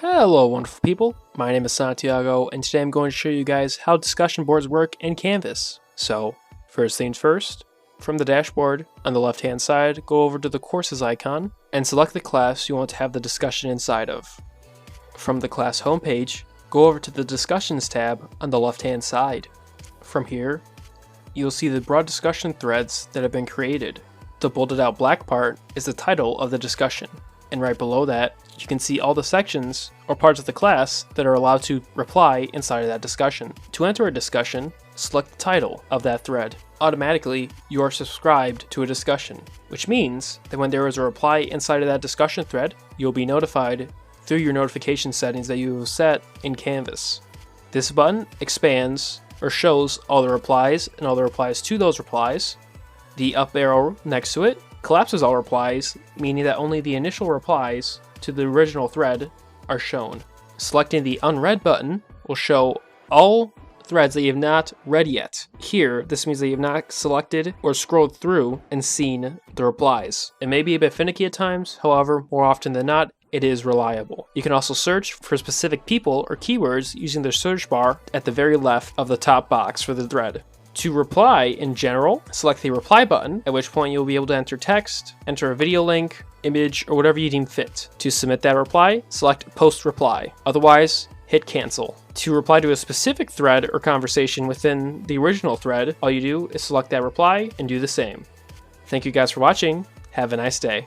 Hello wonderful people, my name is Santiago and today I'm going to show you guys how discussion boards work in Canvas. So, first things first, from the dashboard on the left hand side, go over to the courses icon and select the class you want to have the discussion inside of. From the class homepage, go over to the discussions tab on the left hand side. From here, you'll see the broad discussion threads that have been created. The bolded out black part is the title of the discussion. And right below that, you can see all the sections or parts of the class that are allowed to reply inside of that discussion. To enter a discussion, select the title of that thread. Automatically, you are subscribed to a discussion, which means that when there is a reply inside of that discussion thread, you'll be notified through your notification settings that you have set in Canvas. This button expands or shows all the replies and all the replies to those replies. The up arrow next to it collapses all replies, meaning that only the initial replies to the original thread are shown. Selecting the unread button will show all threads that you have not read yet. Here, this means that you have not selected or scrolled through and seen the replies. It may be a bit finicky at times, however, more often than not, it is reliable. You can also search for specific people or keywords using the search bar at the very left of the top box for the thread. To reply in general, select the reply button, at which point you'll be able to enter text, enter a video link, image, or whatever you deem fit. To submit that reply, select post reply. Otherwise, hit cancel. To reply to a specific thread or conversation within the original thread, all you do is select that reply and do the same. Thank you guys for watching. Have a nice day.